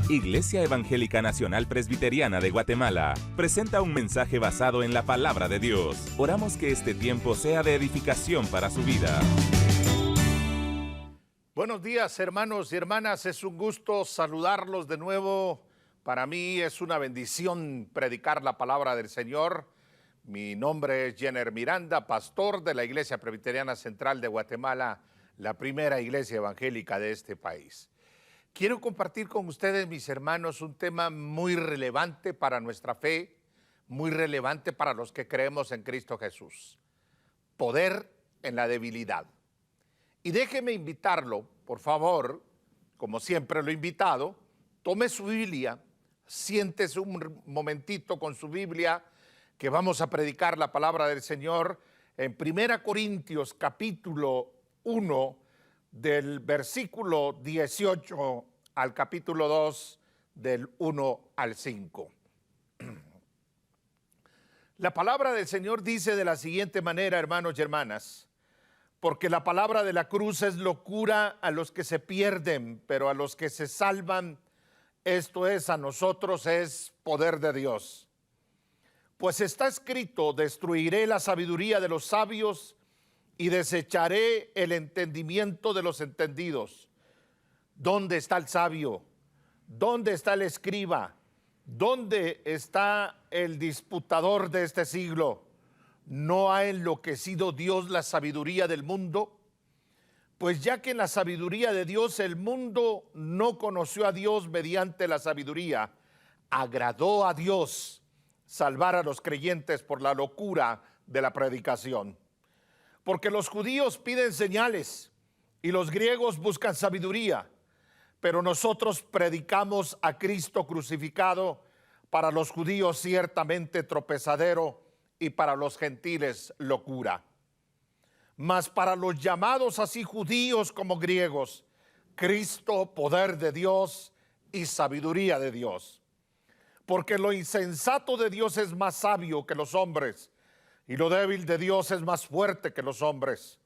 Iglesia Evangélica Nacional Presbiteriana de Guatemala presenta un mensaje basado en la palabra de Dios. Oramos que este tiempo sea de edificación para su vida. Buenos días, hermanos y hermanas, es un gusto saludarlos de nuevo. Para mí es una bendición predicar la palabra del Señor. Mi nombre es Jenner Miranda, pastor de la Iglesia Presbiteriana Central de Guatemala, la primera iglesia evangélica de este país. Quiero compartir con ustedes, mis hermanos, un tema muy relevante para nuestra fe, muy relevante para los que creemos en Cristo Jesús. Poder en la debilidad. Y déjeme invitarlo, por favor, como siempre lo he invitado, tome su Biblia, siéntese un momentito con su Biblia, que vamos a predicar la palabra del Señor en 1 Corintios capítulo 1, del versículo 18 al capítulo 2, del 1 al 5. La palabra del Señor dice de la siguiente manera, hermanos y hermanas: porque la palabra de la cruz es locura a los que se pierden, pero a los que se salvan, esto es, a nosotros, es poder de Dios. Pues está escrito: destruiré la sabiduría de los sabios y desecharé el entendimiento de los entendidos. ¿Dónde está el sabio? ¿Dónde está el escriba? ¿Dónde está el disputador de este siglo? ¿No ha enloquecido Dios la sabiduría del mundo? Pues ya que en la sabiduría de Dios el mundo no conoció a Dios mediante la sabiduría, agradó a Dios salvar a los creyentes por la locura de la predicación. Porque los judíos piden señales y los griegos buscan sabiduría, pero nosotros predicamos a Cristo crucificado, para los judíos ciertamente tropezadero y para los gentiles locura. Mas para los llamados así judíos como griegos, Cristo poder de Dios y sabiduría de Dios. Porque lo insensato de Dios es más sabio que los hombres, y lo débil de Dios es más fuerte que los hombres.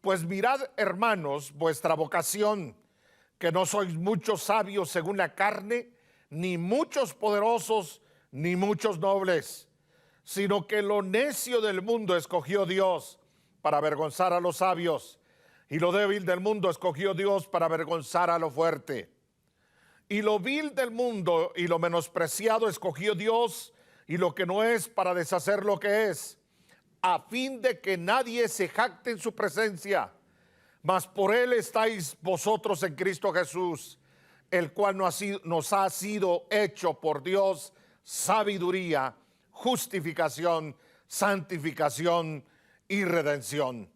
Pues mirad, hermanos, vuestra vocación, que no sois muchos sabios según la carne, ni muchos poderosos, ni muchos nobles, sino que lo necio del mundo escogió Dios para avergonzar a los sabios, y lo débil del mundo escogió Dios para avergonzar a lo fuerte. Y lo vil del mundo y lo menospreciado escogió Dios, y lo que no es, para deshacer lo que es, a fin de que nadie se jacte en su presencia. Mas por él estáis vosotros en Cristo Jesús, el cual nos ha sido hecho por Dios sabiduría, justificación, santificación y redención.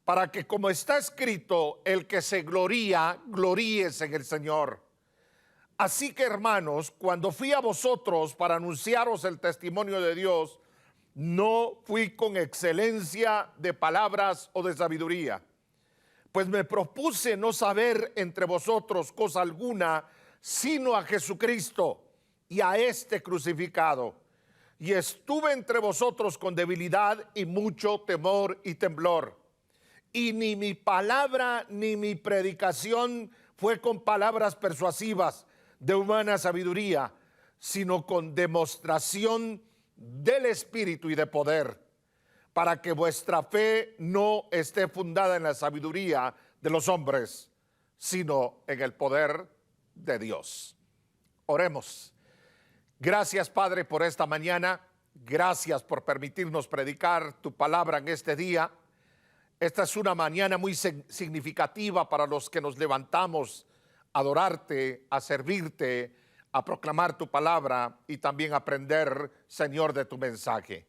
Para que, como está escrito, el que se gloría, gloríese en el Señor. Así que, hermanos, cuando fui a vosotros para anunciaros el testimonio de Dios, no fui con excelencia de palabras o de sabiduría, pues me propuse no saber entre vosotros cosa alguna, sino a Jesucristo y a este crucificado. Y estuve entre vosotros con debilidad y mucho temor y temblor. Y ni mi palabra ni mi predicación fue con palabras persuasivas de humana sabiduría, sino con demostración del Espíritu y de poder, para que vuestra fe no esté fundada en la sabiduría de los hombres, sino en el poder de Dios. Oremos. Gracias, Padre, por esta mañana. Gracias por permitirnos predicar tu palabra en este día. Esta es una mañana muy significativa para los que nos levantamos a adorarte, a servirte, a proclamar tu palabra y también aprender, Señor, de tu mensaje.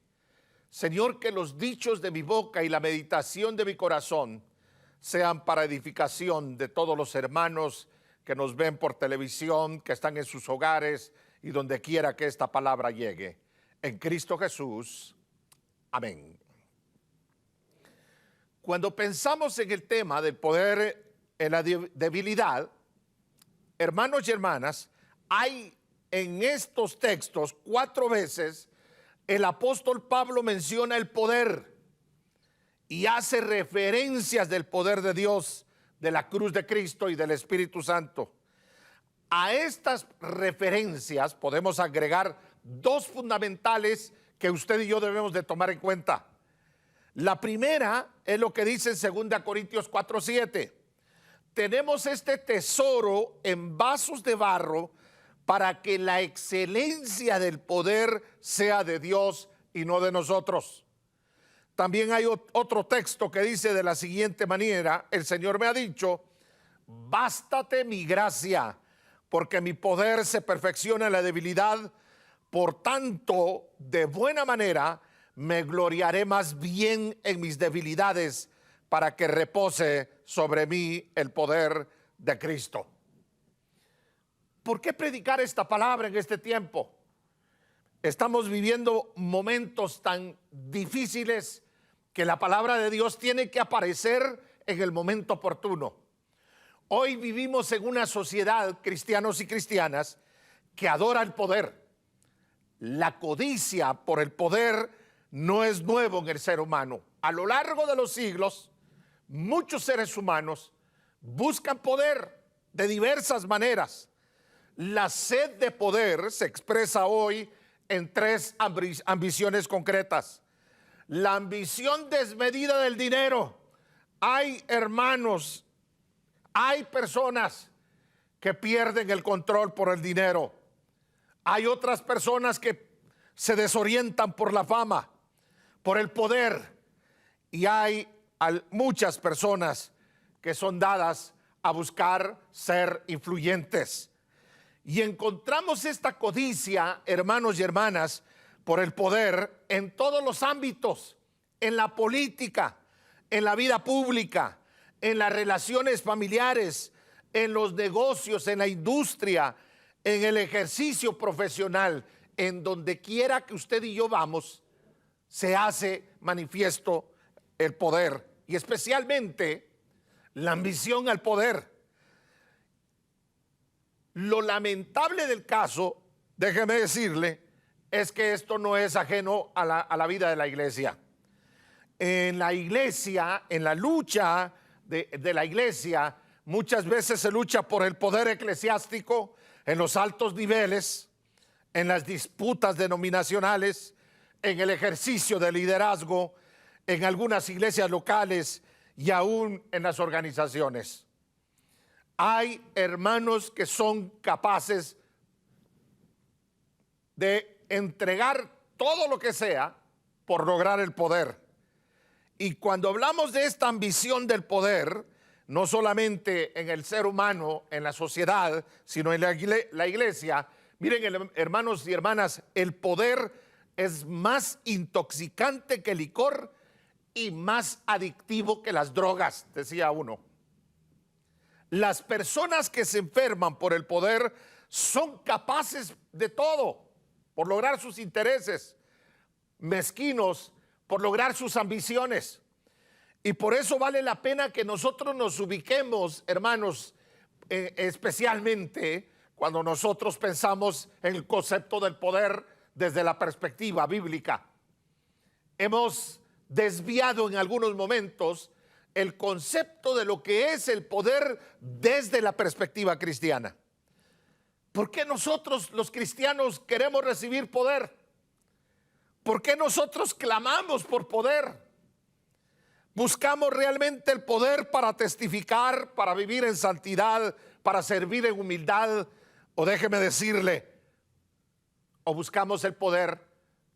Señor, que los dichos de mi boca y la meditación de mi corazón sean para edificación de todos los hermanos que nos ven por televisión, que están en sus hogares y donde quiera que esta palabra llegue. En Cristo Jesús. Amén. Cuando pensamos en el tema del poder en la debilidad, hermanos y hermanas, hay en estos textos 4 veces el apóstol Pablo menciona el poder y hace referencias del poder de Dios, de la cruz de Cristo y del Espíritu Santo. A estas referencias podemos agregar dos fundamentales que usted y yo debemos de tomar en cuenta. La primera es lo que dice en 2 Corintios 4:7. Tenemos este tesoro en vasos de barro para que la excelencia del poder sea de Dios y no de nosotros. También hay otro texto que dice de la siguiente manera: el Señor me ha dicho, bástate mi gracia, porque mi poder se perfecciona en la debilidad. Por tanto, de buena manera me gloriaré más bien en mis debilidades, para que repose sobre mí el poder de Cristo. ¿Por qué predicar esta palabra en este tiempo? Estamos viviendo momentos tan difíciles que la palabra de Dios tiene que aparecer en el momento oportuno. Hoy vivimos en una sociedad, cristianos y cristianas, que adora el poder. La codicia por el poder no es nuevo en el ser humano. A lo largo de los siglos, muchos seres humanos buscan poder de diversas maneras. La sed de poder se expresa hoy en tres ambiciones concretas. La ambición desmedida del dinero. Hay hermanos, hay personas que pierden el control por el dinero. Hay otras personas que se desorientan por la fama, por el poder. Y hay muchas personas que son dadas a buscar ser influyentes. Y encontramos esta codicia, hermanos y hermanas, por el poder en todos los ámbitos, en la política, en la vida pública, en las relaciones familiares, en los negocios, en la industria, en el ejercicio profesional. En donde quiera que usted y yo vamos, se hace manifiesto el poder, y especialmente la ambición al poder. Lo lamentable del caso, déjeme decirle, es que esto no es ajeno a la vida de la iglesia. En la iglesia, en la lucha de la iglesia, muchas veces se lucha por el poder eclesiástico en los altos niveles, en las disputas denominacionales, en el ejercicio de liderazgo, en algunas iglesias locales y aún en las organizaciones. Hay hermanos que son capaces de entregar todo lo que sea por lograr el poder. Y cuando hablamos de esta ambición del poder, no solamente en el ser humano, en la sociedad, sino en la iglesia, miren, hermanos y hermanas, el poder es más intoxicante que el licor y más adictivo que las drogas, decía uno. Las personas que se enferman por el poder son capaces de todo por lograr sus intereses, mezquinos por lograr sus ambiciones. Y por eso vale la pena que nosotros nos ubiquemos, hermanos, especialmente cuando nosotros pensamos en el concepto del poder desde la perspectiva bíblica. Hemos desviado en algunos momentos el concepto de lo que es el poder desde la perspectiva cristiana. ¿Por qué nosotros los cristianos queremos recibir poder? ¿Por qué nosotros clamamos por poder? Buscamos realmente el poder para testificar, para vivir en santidad, para servir en humildad, o déjeme decirle, o buscamos el poder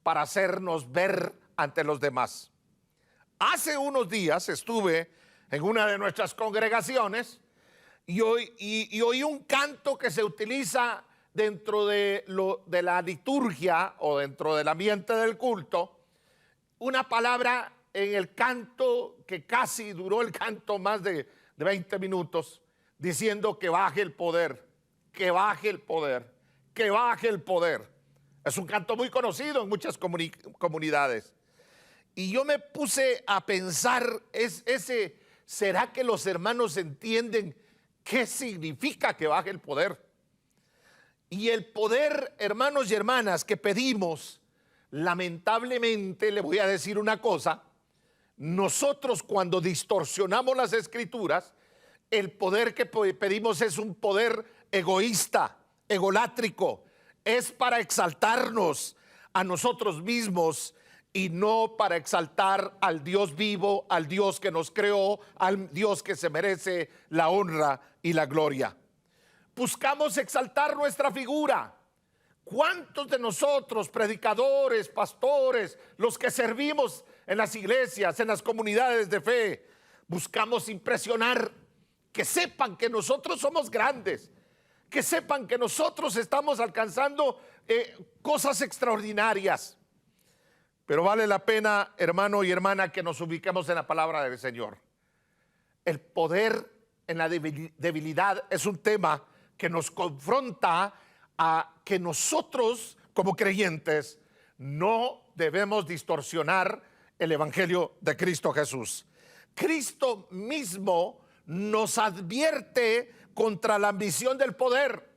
para hacernos ver ante los demás. Hace unos días estuve en una de nuestras congregaciones y oí un canto que se utiliza dentro de la liturgia o dentro del ambiente del culto, una palabra en el canto que casi duró el canto más de 20 minutos, diciendo que baje el poder, que baje el poder, que baje el poder. Es un canto muy conocido en muchas comunidades. Y yo me puse a pensar, ¿será que los hermanos entienden qué significa que baje el poder? Y el poder, hermanos y hermanas, que pedimos, lamentablemente, le voy a decir una cosa, nosotros cuando distorsionamos las escrituras, el poder que pedimos es un poder egoísta, egolátrico. Es para exaltarnos a nosotros mismos y no para exaltar al Dios vivo, al Dios que nos creó, al Dios que se merece la honra y la gloria. Buscamos exaltar nuestra figura. ¿Cuántos de nosotros, predicadores, pastores, los que servimos en las iglesias, en las comunidades de fe, buscamos impresionar, que sepan que nosotros somos grandes, que sepan que nosotros estamos alcanzando cosas extraordinarias? Pero vale la pena, hermano y hermana, que nos ubiquemos en la palabra del Señor. El poder en la debilidad es un tema que nos confronta a que nosotros, como creyentes, no debemos distorsionar el evangelio de Cristo Jesús. Cristo mismo nos advierte contra la ambición del poder.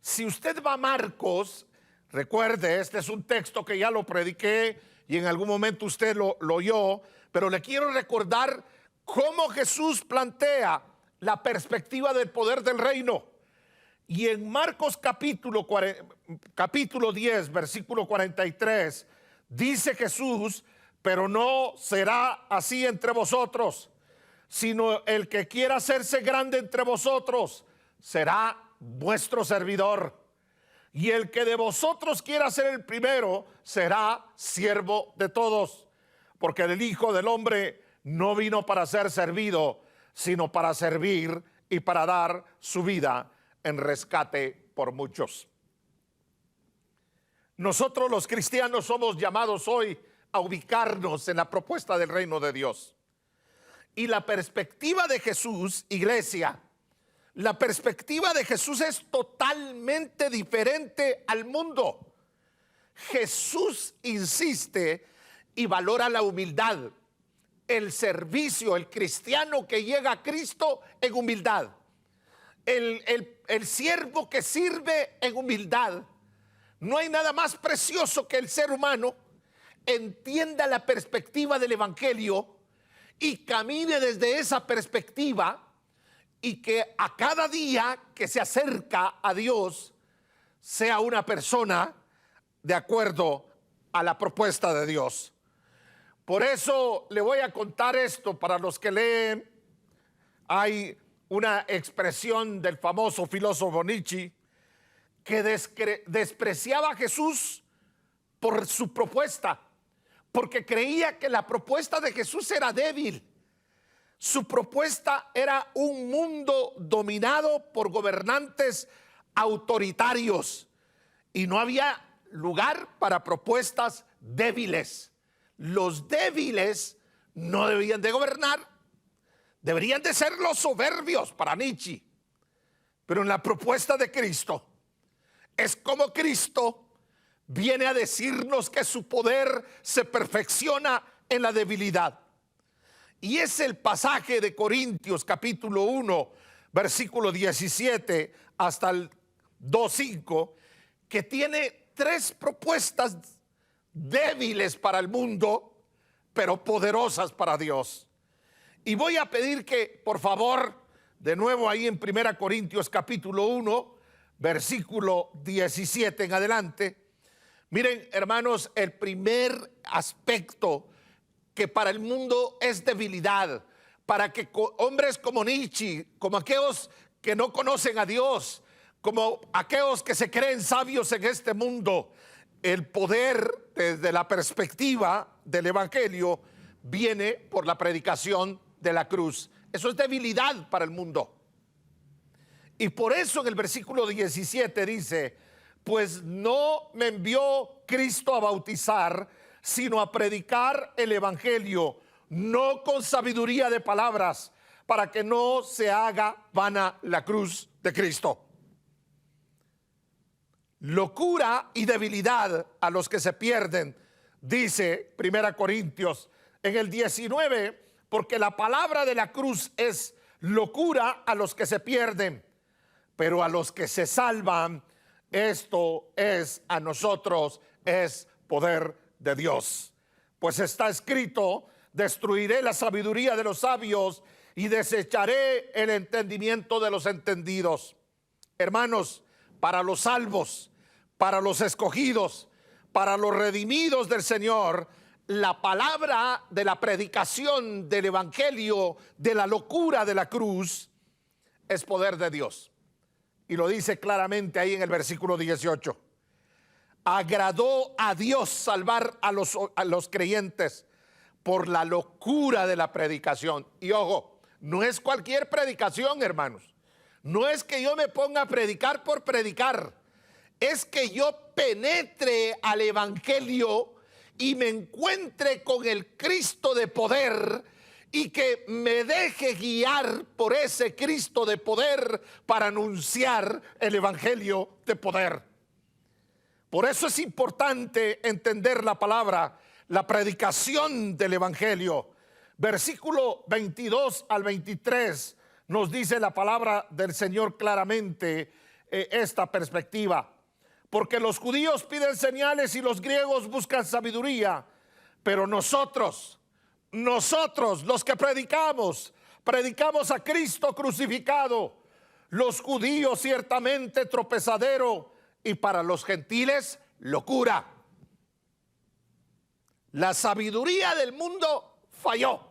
Si usted va a Marcos, recuerde, este es un texto que ya lo prediqué y en algún momento usted lo oyó, pero le quiero recordar cómo Jesús plantea la perspectiva del poder del reino. Y en Marcos capítulo 10, versículo 43, dice Jesús: pero no será así entre vosotros, sino el que quiera hacerse grande entre vosotros será vuestro servidor. Y el que de vosotros quiera ser el primero será siervo de todos. Porque el Hijo del Hombre no vino para ser servido, sino para servir y para dar su vida en rescate por muchos. Nosotros los cristianos somos llamados hoy a ubicarnos en la propuesta del reino de Dios. Y la perspectiva de Jesús, iglesia, la perspectiva de Jesús es totalmente diferente al mundo. Jesús insiste y valora la humildad, el servicio, el cristiano que llega a Cristo en humildad, el siervo que sirve en humildad. No hay nada más precioso que el ser humano entienda la perspectiva del evangelio y camine desde esa perspectiva, y que a cada día que se acerca a Dios sea una persona de acuerdo a la propuesta de Dios. Por eso le voy a contar esto para los que leen. Hay una expresión del famoso filósofo Nietzsche que despreciaba a Jesús por su propuesta, porque creía que la propuesta de Jesús era débil. Su propuesta era un mundo dominado por gobernantes autoritarios y no había lugar para propuestas débiles. Los débiles no debían de gobernar, deberían de ser los soberbios para Nietzsche. Pero en la propuesta de Cristo es como Cristo viene a decirnos que su poder se perfecciona en la debilidad. Y es el pasaje de Corintios capítulo 1, versículo 17 hasta el 2:5, que tiene tres propuestas débiles para el mundo, pero poderosas para Dios. Y voy a pedir que, por favor, de nuevo ahí en 1 Corintios capítulo 1, versículo 17 en adelante. Miren, hermanos, el primer aspecto que para el mundo es debilidad, para que hombres como Nietzsche, como aquellos que no conocen a Dios, como aquellos que se creen sabios en este mundo, el poder desde la perspectiva del evangelio viene por la predicación de la cruz. Eso es debilidad para el mundo. Y por eso en el versículo 17 dice: pues no me envió Cristo a bautizar, sino a predicar el evangelio, no con sabiduría de palabras, para que no se haga vana la cruz de Cristo. Locura y debilidad a los que se pierden, dice 1 Corintios en el 19, porque la palabra de la cruz es locura a los que se pierden, pero a los que se salvan, esto es a nosotros, es poder de Dios. Pues está escrito: destruiré la sabiduría de los sabios y desecharé el entendimiento de los entendidos. hermanos, para los salvos, para los escogidos, para los redimidos del Señor, la palabra de la predicación del evangelio, de la locura de la cruz, es poder de Dios. Y lo dice claramente ahí en el versículo 18. Agradó a Dios salvar a los creyentes por la locura de la predicación. Y ojo, no es cualquier predicación, hermanos. No es que yo me ponga a predicar por predicar. Es que yo penetre al evangelio y me encuentre con el Cristo de poder y que me deje guiar por ese Cristo de poder para anunciar el evangelio de poder. Por eso es importante entender la palabra, la predicación del evangelio. Versículo 22 al 23 nos dice la palabra del Señor claramente esta perspectiva. Porque los judíos piden señales y los griegos buscan sabiduría, pero nosotros los que predicamos a Cristo crucificado, los judíos ciertamente tropezadero y para los gentiles locura. La sabiduría del mundo falló.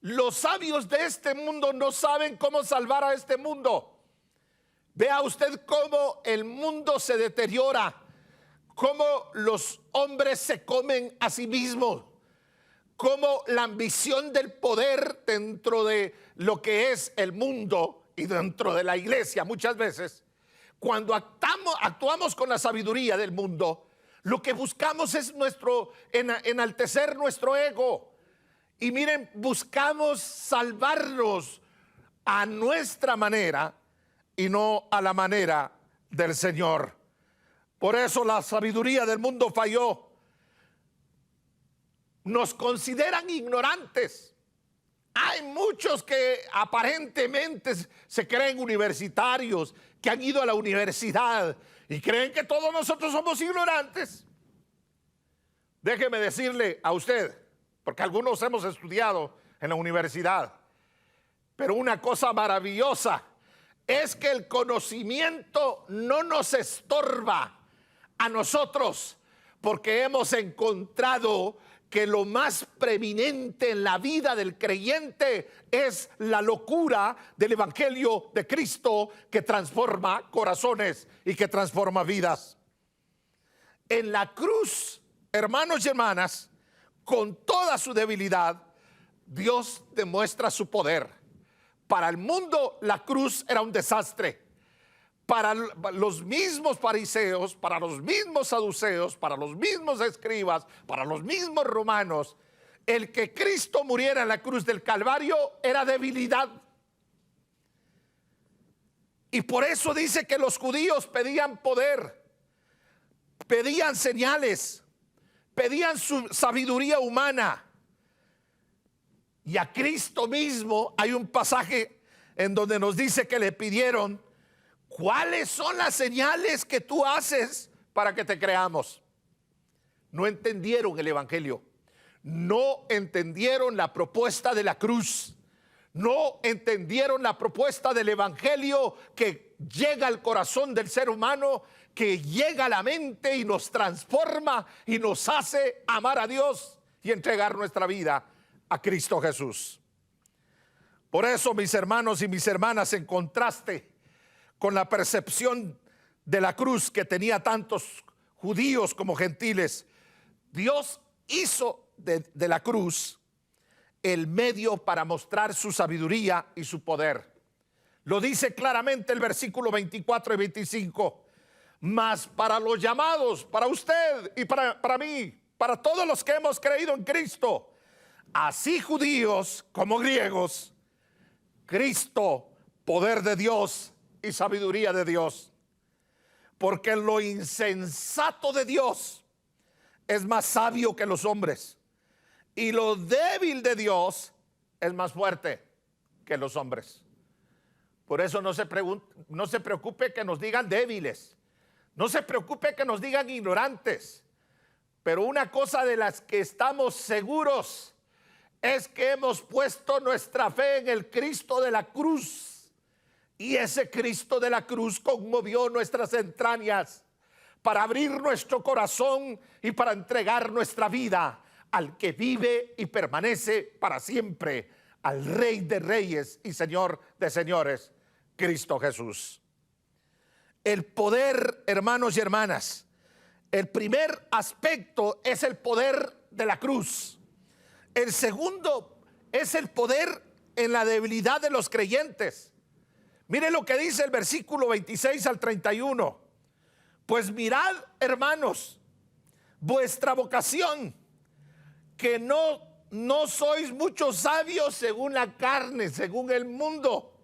Los sabios de este mundo no saben cómo salvar a este mundo. Vea usted cómo el mundo se deteriora, cómo los hombres se comen a sí mismos, cómo la ambición del poder dentro de lo que es el mundo y dentro de la iglesia muchas veces, cuando actuamos con la sabiduría del mundo, lo que buscamos es enaltecer nuestro ego. Y miren, buscamos salvarnos a nuestra manera y no a la manera del Señor. Por eso la sabiduría del mundo falló. Nos consideran ignorantes. Hay muchos que aparentemente se creen universitarios, que han ido a la universidad y creen que todos nosotros somos ignorantes. Déjeme decirle a usted, porque algunos hemos estudiado en la universidad, pero una cosa maravillosa es que el conocimiento no nos estorba a nosotros, porque hemos encontrado que lo más preeminente en la vida del creyente es la locura del evangelio de Cristo, que transforma corazones y que transforma vidas. En la cruz, hermanos y hermanas, con toda su debilidad, Dios demuestra su poder. Para el mundo la cruz era un desastre. Para los mismos fariseos, para los mismos saduceos, para los mismos escribas, para los mismos romanos, el que Cristo muriera en la cruz del Calvario era debilidad. Y por eso dice que los judíos pedían poder, pedían señales, pedían su sabiduría humana. Y a Cristo mismo hay un pasaje en donde nos dice que le pidieron: ¿cuáles son las señales que tú haces para que te creamos? No entendieron el evangelio, no entendieron la propuesta de la cruz, no entendieron la propuesta del evangelio que llega al corazón del ser humano, que llega a la mente y nos transforma y nos hace amar a Dios y entregar nuestra vida a Cristo Jesús. Por eso, mis hermanos y mis hermanas, en contraste con la percepción de la cruz que tenía tantos judíos como gentiles, Dios hizo de la cruz el medio para mostrar su sabiduría y su poder. Lo dice claramente el versículo 24 y 25. Mas para los llamados, para usted y para mí, para todos los que hemos creído en Cristo, así judíos como griegos, Cristo, poder de Dios y sabiduría de Dios. Porque lo insensato de Dios es más sabio que los hombres, y lo débil de Dios es más fuerte que los hombres. Por eso no se preocupe que nos digan débiles, no se preocupe que nos digan ignorantes, pero una cosa de las que estamos seguros es que hemos puesto nuestra fe en el Cristo de la cruz, Y ese Cristo de la cruz conmovió nuestras entrañas para abrir nuestro corazón y para entregar nuestra vida al que vive y permanece para siempre, al Rey de Reyes y Señor de Señores, Cristo Jesús. El poder, hermanos y hermanas, el primer aspecto es el poder de la cruz. El segundo es el poder en la debilidad de los creyentes. Mire lo que dice el versículo 26 al 31. Pues mirad, hermanos, vuestra vocación, que no sois muchos sabios según la carne, según el mundo,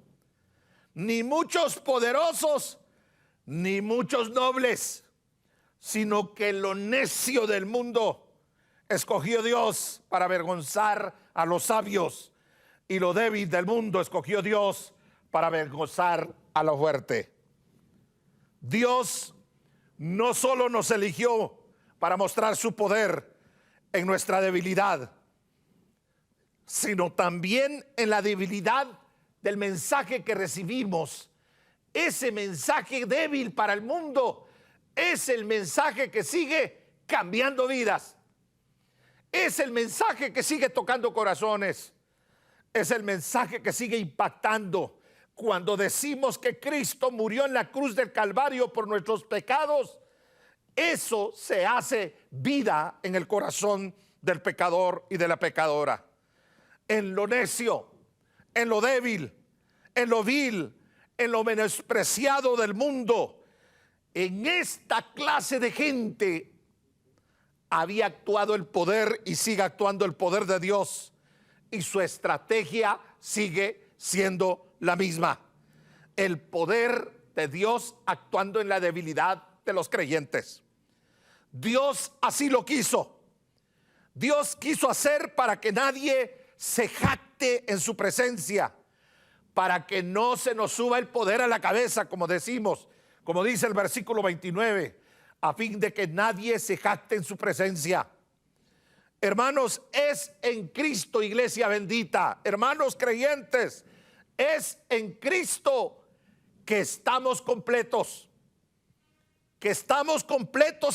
ni muchos poderosos, ni muchos nobles, sino que lo necio del mundo escogió Dios para avergonzar a los sabios, y lo débil del mundo escogió Dios para avergonzar a lo fuerte. Dios no solo nos eligió para mostrar su poder en nuestra debilidad, sino también en la debilidad del mensaje que recibimos. Ese mensaje débil para el mundo es el mensaje que sigue cambiando vidas. Es el mensaje que sigue tocando corazones. Es el mensaje que sigue impactando. Cuando decimos que Cristo murió en la cruz del Calvario por nuestros pecados, eso se hace vida en el corazón del pecador y de la pecadora. En lo necio, en lo débil, en lo vil, en lo menospreciado del mundo, en esta clase de gente había actuado el poder y sigue actuando el poder de Dios, y su estrategia sigue siendo la misma. El poder de Dios actuando en la debilidad de los creyentes. Dios así lo quiso. Dios quiso hacer para que nadie se jacte en su presencia, para que no se nos suba el poder a la cabeza, como decimos, como dice el versículo 29, a fin de que nadie se jacte en su presencia. Hermanos, es en Cristo, iglesia bendita, hermanos creyentes, es en Cristo que estamos completos,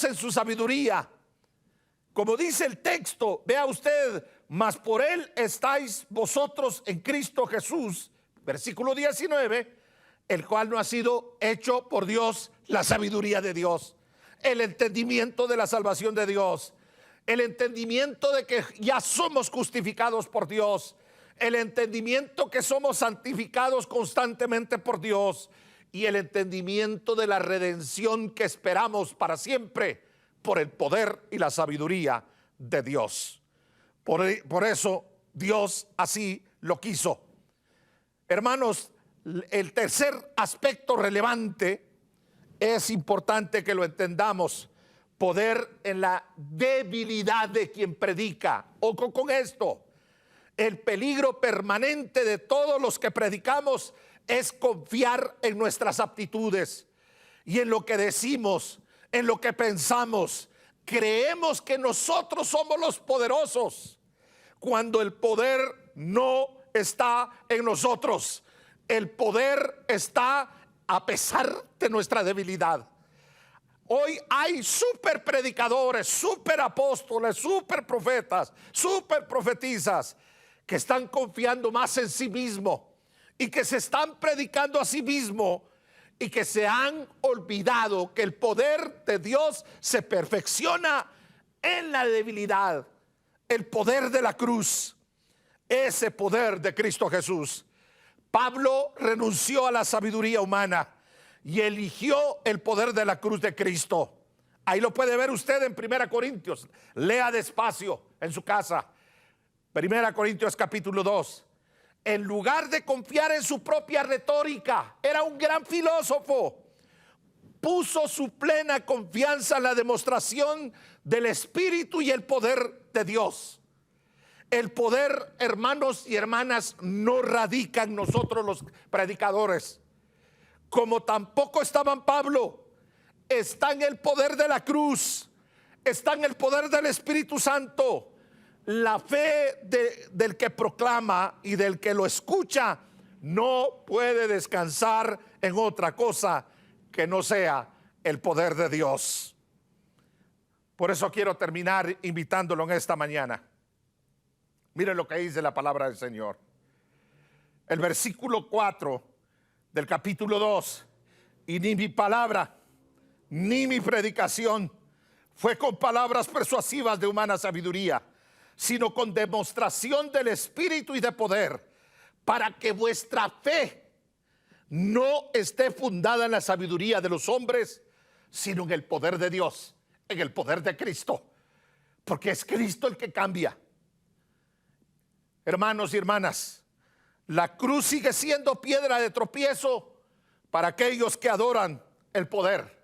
en su sabiduría. Como dice el texto, vea usted, mas por él estáis vosotros en Cristo Jesús, versículo 19, el cual no ha sido hecho por Dios la sabiduría de Dios, el entendimiento de la salvación de Dios, el entendimiento de que ya somos justificados por Dios, el entendimiento que somos santificados constantemente por Dios, y el entendimiento de la redención que esperamos para siempre por el poder y la sabiduría de Dios. Por eso Dios así lo quiso. Hermanos, el tercer aspecto relevante, es importante que lo entendamos: poder en la debilidad de quien predica. Ojo con esto. El peligro permanente de todos los que predicamos es confiar en nuestras aptitudes y en lo que decimos, en lo que pensamos. Creemos que nosotros somos los poderosos, cuando el poder no está en nosotros. El poder está a pesar de nuestra debilidad. Hoy hay super predicadores, super apóstoles, super profetas, super profetizas que están confiando más en sí mismo y que se están predicando a sí mismo, y que se han olvidado que el poder de Dios se perfecciona en la debilidad. El poder de la cruz, ese poder de Cristo Jesús. Pablo renunció a la sabiduría humana y eligió el poder de la cruz de Cristo. Ahí lo puede ver usted en 1 Corintios. Lea despacio en su casa. 1 Corintios capítulo 2. En lugar de confiar en su propia retórica, era un gran filósofo, puso su plena confianza en la demostración del Espíritu y el poder de Dios. El poder, hermanos y hermanas, no radica en nosotros los predicadores, como tampoco estaba en Pablo. Está en el poder de la cruz, está en el poder del Espíritu Santo. La fe del que proclama y del que lo escucha no puede descansar en otra cosa que no sea el poder de Dios. Por eso quiero terminar invitándolo en esta mañana. Miren lo que dice la palabra del Señor. El versículo 4 del capítulo 2. Y ni mi palabra, ni mi predicación fue con palabras persuasivas de humana sabiduría, sino con demostración del Espíritu y de poder, para que vuestra fe no esté fundada en la sabiduría de los hombres, sino en el poder de Dios, en el poder de Cristo, porque es Cristo el que cambia. Hermanos y hermanas, la cruz sigue siendo piedra de tropiezo para aquellos que adoran el poder.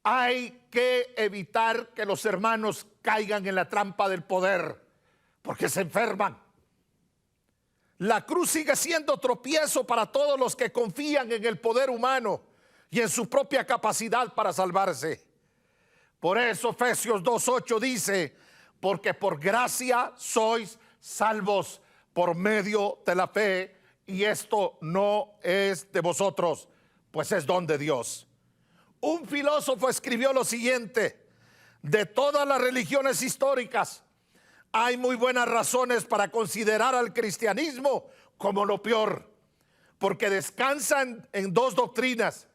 Hay que evitar que los hermanos caigan en la trampa del poder, porque se enferman. La cruz sigue siendo tropiezo para todos los que confían en el poder humano y en su propia capacidad para salvarse. Por eso Efesios 2:8 dice: porque por gracia sois salvos por medio de la fe, y esto no es de vosotros, pues es don de Dios. Un filósofo escribió lo siguiente: de todas las religiones históricas, hay muy buenas razones para considerar al cristianismo como lo peor, porque descansan en dos doctrinas.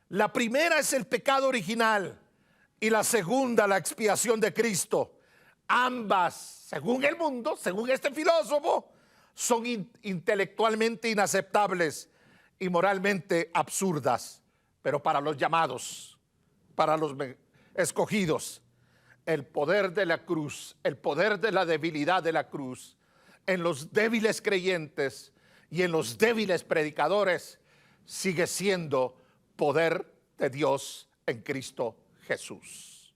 La primera es el pecado original y la segunda la expiación de Cristo. Ambas, según el mundo, según este filósofo, son intelectualmente inaceptables y moralmente absurdas. Pero para los llamados, para los escogidos, el poder de la cruz, el poder de la debilidad de la cruz, en los débiles creyentes y en los débiles predicadores, sigue siendo poder de Dios en Cristo Jesús.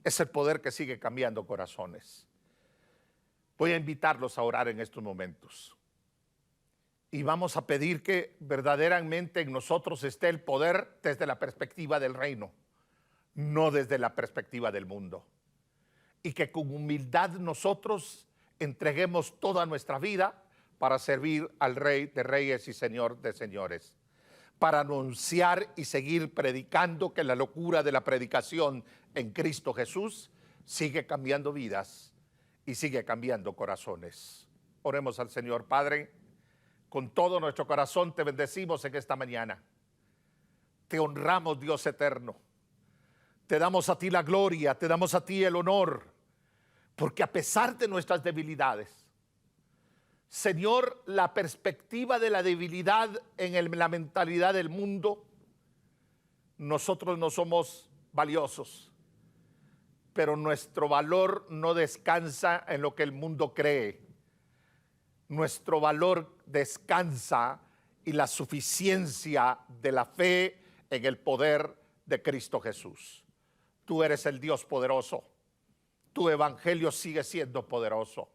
Es el poder que sigue cambiando corazones. Voy a invitarlos a orar en estos momentos. Y vamos a pedir que verdaderamente en nosotros esté el poder desde la perspectiva del reino, no desde la perspectiva del mundo. Y que con humildad nosotros entreguemos toda nuestra vida para servir al Rey de Reyes y Señor de Señores, para anunciar y seguir predicando que la locura de la predicación en Cristo Jesús sigue cambiando vidas y sigue cambiando corazones. Oremos al Señor. Padre, con todo nuestro corazón te bendecimos en esta mañana. Te honramos, Dios eterno. Te damos a ti la gloria, te damos a ti el honor, porque a pesar de nuestras debilidades, Señor, la perspectiva de la debilidad en la mentalidad del mundo, nosotros no somos valiosos, pero nuestro valor no descansa en lo que el mundo cree. Nuestro valor descansa en la suficiencia de la fe en el poder de Cristo Jesús. Tú eres el Dios poderoso. Tu evangelio sigue siendo poderoso.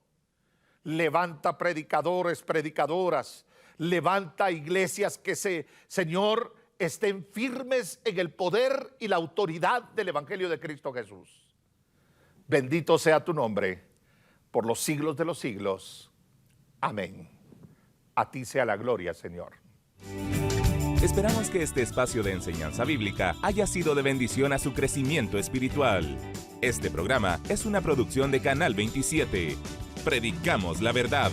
Levanta predicadores, predicadoras. Levanta iglesias que Señor, estén firmes en el poder y la autoridad del evangelio de Cristo Jesús. Bendito sea tu nombre por los siglos de los siglos. Amén. A ti sea la gloria, Señor. Esperamos que este espacio de enseñanza bíblica haya sido de bendición a su crecimiento espiritual. Este programa es una producción de Canal 27. Predicamos la verdad.